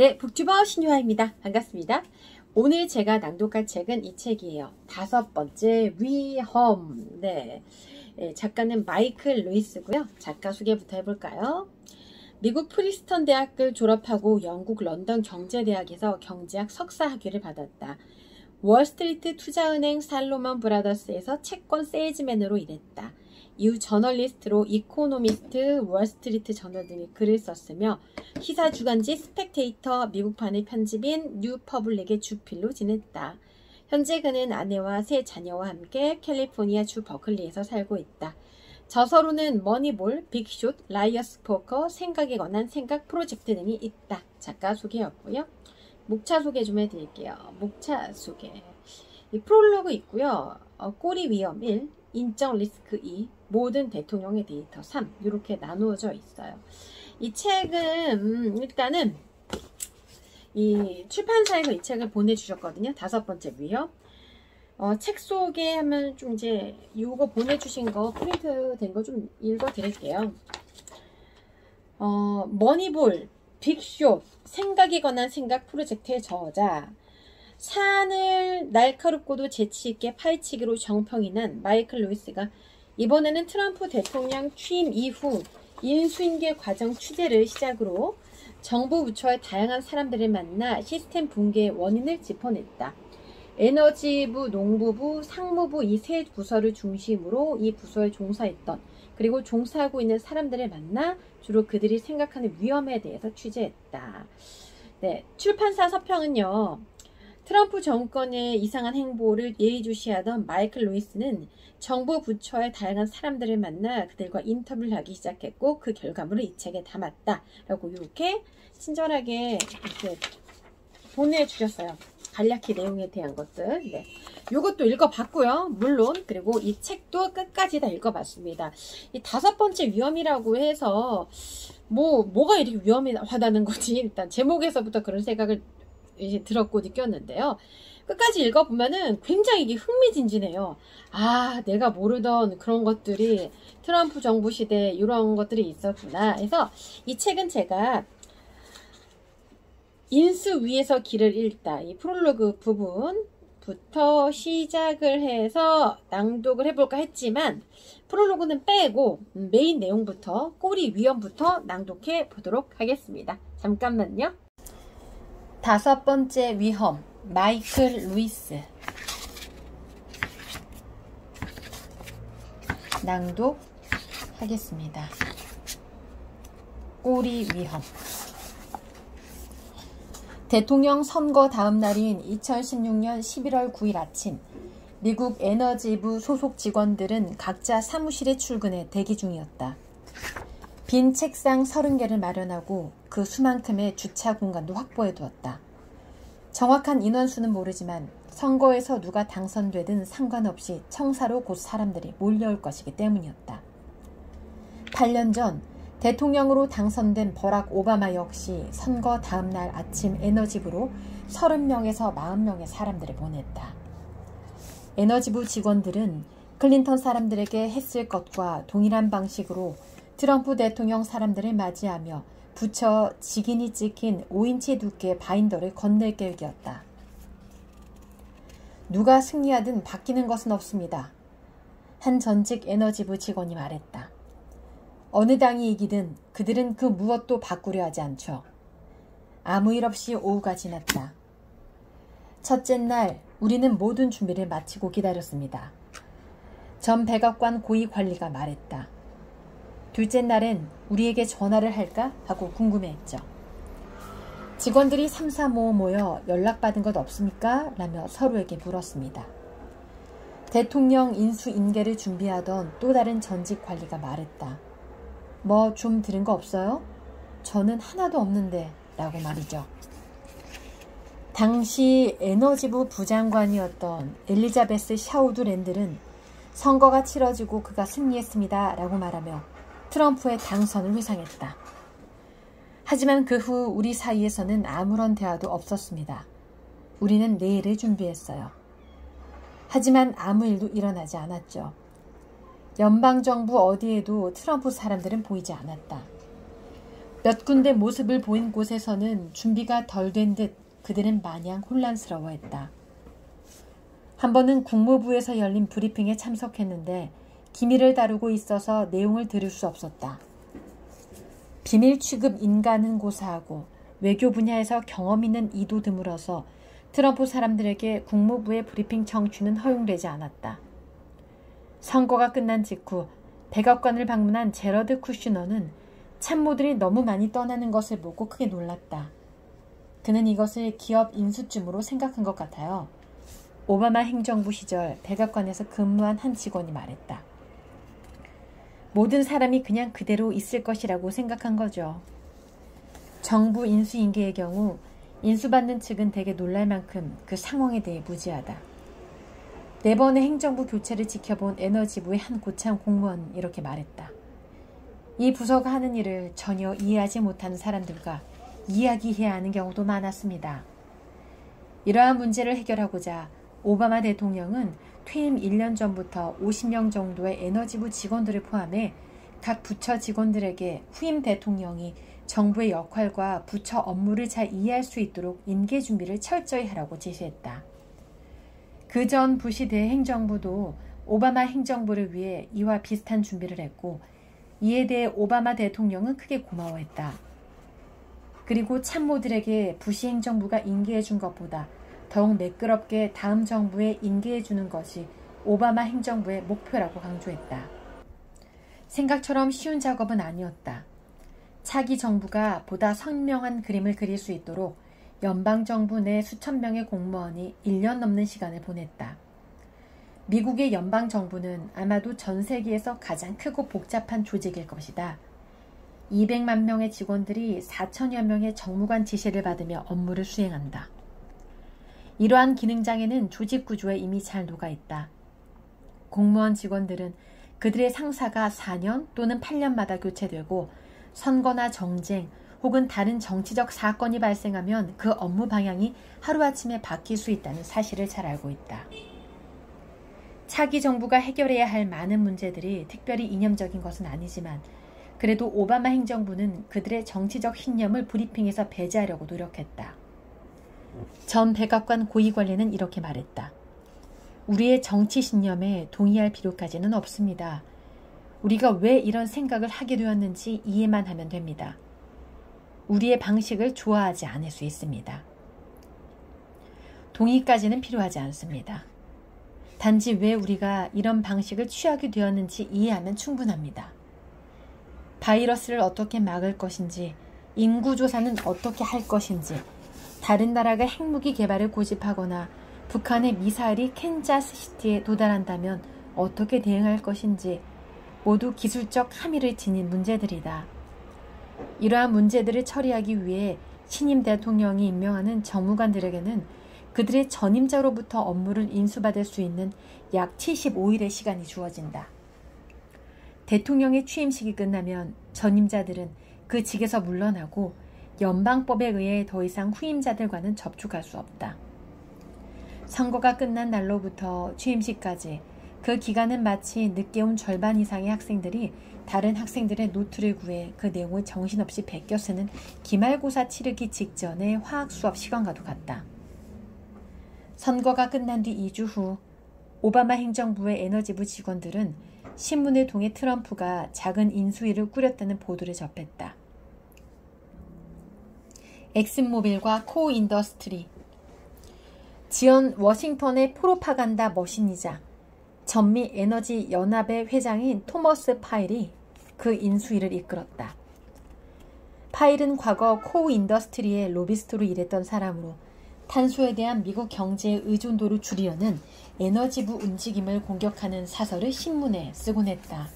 네, 북튜버 신유아입니다. 반갑습니다. 오늘 제가 낭독할 책은 이 책이에요. 5번째 위험. 네, 작가는 마이클 루이스고요. 작가 소개부터 해볼까요? 미국 프리스턴 대학을 졸업하고 영국 런던 경제대학에서 경제학 석사 학위를 받았다. 월스트리트 투자은행 살로몬 브라더스에서 채권 세일즈맨으로 일했다. 이후 저널리스트로 이코노미스트, 월스트리트 저널 등의 글을 썼으며 시사 주간지 스펙테이터, 미국판의 편집인 뉴퍼블릭의 주필로 지냈다. 현재 그는 아내와 세 자녀와 함께 캘리포니아 주 버클리에서 살고 있다. 저서로는 머니볼, 빅숏, 라이어스 포커, 생각에 관한 생각 프로젝트 등이 있다. 작가 소개였고요. 목차 소개 좀 해드릴게요. 목차 소개. 이 프롤로그 있고요. 꼬리 위험 1, 인적 리스크 2, 모든 대통령의 데이터 3 이렇게 나누어져 있어요. 이 책은 일단은 이 출판사에서 이 책을 보내주셨거든요. 5번째 위험. 책 소개하면 좀 이제 이거 보내주신 거 프린트 된 거 좀 읽어드릴게요. 머니볼, 빅숏, 생각에 관한 생각 프로젝트의 저자, 사안을 날카롭고도 재치있게 파헤치기로 정평이 난 마이클 루이스가 이번에는 트럼프 대통령 취임 이후 인수인계 과정 취재를 시작으로 정부 부처의 다양한 사람들을 만나 시스템 붕괴의 원인을 짚어냈다. 에너지부, 농부부, 상무부 이 세 부서를 중심으로 이 부서에 종사했던 그리고 종사하고 있는 사람들을 만나 주로 그들이 생각하는 위험에 대해서 취재했다. 네, 출판사 서평은요. 트럼프 정권의 이상한 행보를 예의주시하던 마이클 루이스는 정부 부처의 다양한 사람들을 만나 그들과 인터뷰를 하기 시작했고 그 결과물을 이 책에 담았다. 라고 이렇게 친절하게 이렇게 보내주셨어요. 간략히 내용에 대한 것들. 네. 요것도 읽어봤고요. 물론 그리고 이 책도 끝까지 다 읽어봤습니다. 이 5번째 위험이라고 해서 뭐가 이렇게 위험하다는 거지. 일단 제목에서부터 그런 생각을 이제 들었고 느꼈는데요. 끝까지 읽어보면은 굉장히 이게 흥미진진해요. 아, 내가 모르던 그런 것들이 트럼프 정부 시대에 이런 것들이 있었구나 해서 이 책은 제가 인수 위에서 길을 읽다 이 프롤로그 부분부터 시작을 해서 낭독을 해볼까 했지만 프롤로그는 빼고 메인 내용부터 꼬리 위험부터 낭독해 보도록 하겠습니다. 잠깐만요. 5번째 위험 마이클 루이스 낭독하겠습니다. 꼬리 위험. 대통령 선거 다음 날인 2016년 11월 9일 아침 미국 에너지부 소속 직원들은 각자 사무실에 출근해 대기 중이었다. 빈 책상 30개를 마련하고 그 수만큼의 주차 공간도 확보해 두었다. 정확한 인원수는 모르지만 선거에서 누가 당선되든 상관없이 청사로 곧 사람들이 몰려올 것이기 때문이었다. 8년 전 대통령으로 당선된 버락 오바마 역시 선거 다음 날 아침 에너지부로 30명에서 40명의 사람들을 보냈다. 에너지부 직원들은 클린턴 사람들에게 했을 것과 동일한 방식으로 트럼프 대통령 사람들을 맞이하며 부처 직인이 찍힌 5인치 두께의 바인더를 건넬 계획이었다. 누가 승리하든 바뀌는 것은 없습니다. 한 전직 에너지부 직원이 말했다. 어느 당이 이기든 그들은 그 무엇도 바꾸려 하지 않죠. 아무 일 없이 오후가 지났다. 첫째 날 우리는 모든 준비를 마치고 기다렸습니다. 전 백악관 고위 관리가 말했다. 둘째 날엔 우리에게 전화를 할까 하고 궁금해했죠. 직원들이 삼삼오오 모여 연락받은 것 없습니까? 라며 서로에게 물었습니다. 대통령 인수인계를 준비하던 또 다른 전직 관리가 말했다. 뭐 좀 들은 거 없어요? 저는 하나도 없는데 라고 말이죠. 당시 에너지부 부장관이었던 엘리자베스 샤우드 랜들은 선거가 치러지고 그가 승리했습니다 라고 말하며 트럼프의 당선을 회상했다. 하지만 그 후 우리 사이에서는 아무런 대화도 없었습니다. 우리는 내일을 준비했어요. 하지만 아무 일도 일어나지 않았죠. 연방정부 어디에도 트럼프 사람들은 보이지 않았다. 몇 군데 모습을 보인 곳에서는 준비가 덜 된 듯 그들은 마냥 혼란스러워했다. 한 번은 국무부에서 열린 브리핑에 참석했는데 기밀을 다루고 있어서 내용을 들을 수 없었다. 비밀 취급 인간은 고사하고 외교 분야에서 경험 있는 이도 드물어서 트럼프 사람들에게 국무부의 브리핑 청취는 허용되지 않았다. 선거가 끝난 직후 백악관을 방문한 제러드 쿠슈너는 참모들이 너무 많이 떠나는 것을 보고 크게 놀랐다. 그는 이것을 기업 인수쯤으로 생각한 것 같아요. 오바마 행정부 시절 백악관에서 근무한 한 직원이 말했다. 모든 사람이 그냥 그대로 있을 것이라고 생각한 거죠. 정부 인수인계의 경우 인수받는 측은 대개 놀랄 만큼 그 상황에 대해 무지하다. 4번의 행정부 교체를 지켜본 에너지부의 한 고참 공무원은 이렇게 말했다. 이 부서가 하는 일을 전혀 이해하지 못하는 사람들과 이야기해야 하는 경우도 많았습니다. 이러한 문제를 해결하고자 오바마 대통령은 퇴임 1년 전부터 50명 정도의 에너지부 직원들을 포함해 각 부처 직원들에게 후임 대통령이 정부의 역할과 부처 업무를 잘 이해할 수 있도록 인계 준비를 철저히 하라고 지시했다. 그 전 부시 대행정부도 오바마 행정부를 위해 이와 비슷한 준비를 했고 이에 대해 오바마 대통령은 크게 고마워했다. 그리고 참모들에게 부시 행정부가 인계해 준 것보다 더욱 매끄럽게 다음 정부에 인계해 주는 것이 오바마 행정부의 목표라고 강조했다. 생각처럼 쉬운 작업은 아니었다. 차기 정부가 보다 선명한 그림을 그릴 수 있도록 연방정부 내 수천 명의 공무원이 1년 넘는 시간을 보냈다. 미국의 연방정부는 아마도 전 세계에서 가장 크고 복잡한 조직일 것이다. 200만 명의 직원들이 4천여 명의 정무관 지시를 받으며 업무를 수행한다. 이러한 기능장애는 조직 구조에 이미 잘 녹아있다. 공무원 직원들은 그들의 상사가 4년 또는 8년마다 교체되고 선거나 정쟁 혹은 다른 정치적 사건이 발생하면 그 업무 방향이 하루아침에 바뀔 수 있다는 사실을 잘 알고 있다. 차기 정부가 해결해야 할 많은 문제들이 특별히 이념적인 것은 아니지만 그래도 오바마 행정부는 그들의 정치적 신념을 브리핑에서 배제하려고 노력했다. 전 백악관 고위관리는 이렇게 말했다. 우리의 정치 신념에 동의할 필요까지는 없습니다. 우리가 왜 이런 생각을 하게 되었는지 이해만 하면 됩니다. 우리의 방식을 좋아하지 않을 수 있습니다. 동의까지는 필요하지 않습니다. 단지 왜 우리가 이런 방식을 취하게 되었는지 이해하면 충분합니다. 바이러스를 어떻게 막을 것인지, 인구조사는 어떻게 할 것인지, 다른 나라가 핵무기 개발을 고집하거나 북한의 미사일이 캔자스시티에 도달한다면 어떻게 대응할 것인지 모두 기술적 함의를 지닌 문제들이다. 이러한 문제들을 처리하기 위해 신임 대통령이 임명하는 정무관들에게는 그들의 전임자로부터 업무를 인수받을 수 있는 약 75일의 시간이 주어진다. 대통령의 취임식이 끝나면 전임자들은 그 직에서 물러나고 연방법에 의해 더 이상 후임자들과는 접촉할 수 없다. 선거가 끝난 날로부터 취임식까지 그 기간은 마치 늦게 온 절반 이상의 학생들이 다른 학생들의 노트를 구해 그 내용을 정신없이 베껴 쓰는 기말고사 치르기 직전의 화학 수업 시간과도 같다. 선거가 끝난 뒤 2주 후 오바마 행정부의 에너지부 직원들은 신문을 통해 트럼프가 작은 인수위를 꾸렸다는 보도를 접했다. 엑슨모빌과 코인더스트리, 지원 워싱턴의 프로파간다 머신이자 전미 에너지 연합의 회장인 토머스 파일이 그 인수위를 이끌었다. 파일은 과거 코인더스트리의 로비스트로 일했던 사람으로 탄소에 대한 미국 경제의 의존도를 줄이려는 에너지부 움직임을 공격하는 사설을 신문에 쓰곤 했다.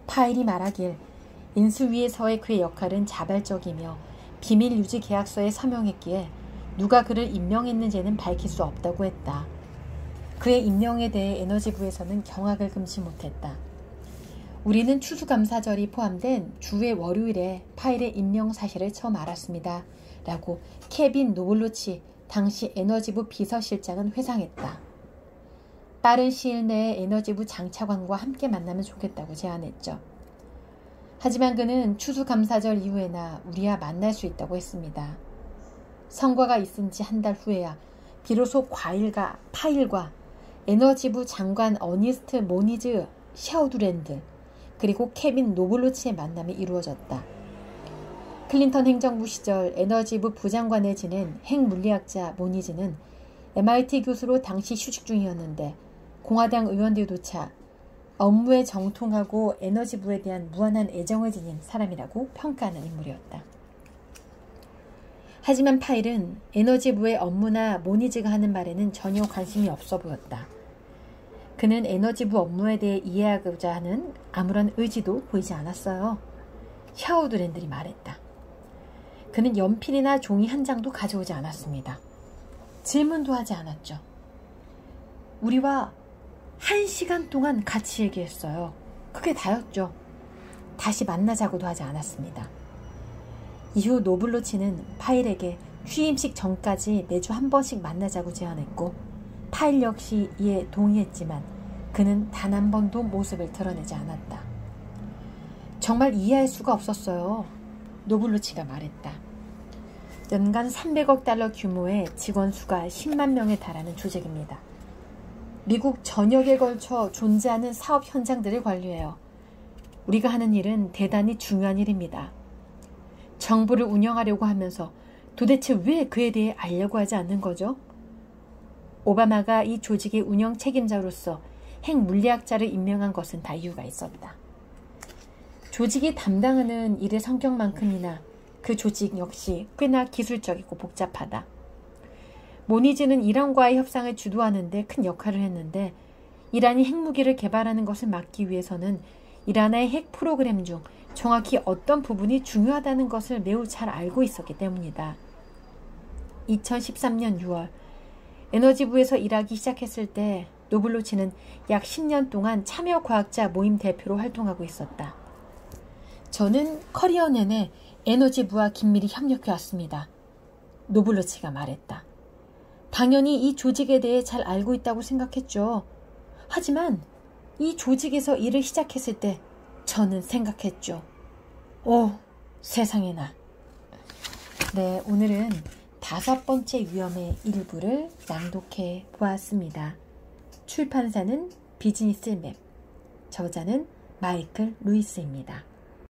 파일이 말하길 인수위에서의 그의 역할은 자발적이며 비밀 유지 계약서에 서명했기에 누가 그를 임명했는지는 밝힐 수 없다고 했다. 그의 임명에 대해 에너지부에서는 경악을 금치 못했다. 우리는 추수감사절이 포함된 주의 월요일에 파일의 임명 사실을 처음 알았습니다. 라고 케빈 노블루치 당시 에너지부 비서실장은 회상했다. 빠른 시일 내에 에너지부 장차관과 함께 만나면 좋겠다고 제안했죠. 하지만 그는 추수감사절 이후에나 우리와 만날 수 있다고 했습니다. 선거가 있은 지 한 달 후에야 비로소 파일과 에너지부 장관 어니스트 모니즈 샤우드랜드 그리고 케빈 노블로치의 만남이 이루어졌다. 클린턴 행정부 시절 에너지부 부장관을 지낸 핵물리학자 모니즈는 MIT 교수로 당시 휴직 중이었는데 공화당 의원들조차 업무에 정통하고 에너지부에 대한 무한한 애정을 지닌 사람이라고 평가하는 인물이었다. 하지만 파일은 에너지부의 업무나 모니즈가 하는 말에는 전혀 관심이 없어 보였다. 그는 에너지부 업무에 대해 이해하고자 하는 아무런 의지도 보이지 않았어요. 샤우드랜들이 말했다. 그는 연필이나 종이 한 장도 가져오지 않았습니다. 질문도 하지 않았죠. 우리와 1시간 동안 같이 얘기했어요. 그게 다였죠. 다시 만나자고도 하지 않았습니다. 이후 노블로치는 파일에게 취임식 전까지 매주 한 번씩 만나자고 제안했고 파일 역시 이에 동의했지만 그는 단 한 번도 모습을 드러내지 않았다. 정말 이해할 수가 없었어요. 노블로치가 말했다. 연간 300억 달러 규모의 직원 수가 10만 명에 달하는 조직입니다. 미국 전역에 걸쳐 존재하는 사업 현장들을 관리해요. 우리가 하는 일은 대단히 중요한 일입니다. 정부를 운영하려고 하면서 도대체 왜 그에 대해 알려고 하지 않는 거죠? 오바마가 이 조직의 운영 책임자로서 핵물리학자를 임명한 것은 다 이유가 있었다. 조직이 담당하는 일의 성격만큼이나 그 조직 역시 꽤나 기술적이고 복잡하다. 모니즈는 이란과의 협상을 주도하는데 큰 역할을 했는데 이란이 핵무기를 개발하는 것을 막기 위해서는 이란의 핵 프로그램 중 정확히 어떤 부분이 중요하다는 것을 매우 잘 알고 있었기 때문이다. 2013년 6월 에너지부에서 일하기 시작했을 때 노블로치는 약 10년 동안 참여과학자 모임 대표로 활동하고 있었다. 저는 커리어 내내 에너지부와 긴밀히 협력해왔습니다. 노블로치가 말했다. 당연히 이 조직에 대해 잘 알고 있다고 생각했죠. 하지만 이 조직에서 일을 시작했을 때 저는 생각했죠. 오, 세상에나. 네, 오늘은 5번째 위험의 일부를 낭독해 보았습니다. 출판사는 비즈니스맵, 저자는 마이클 루이스입니다.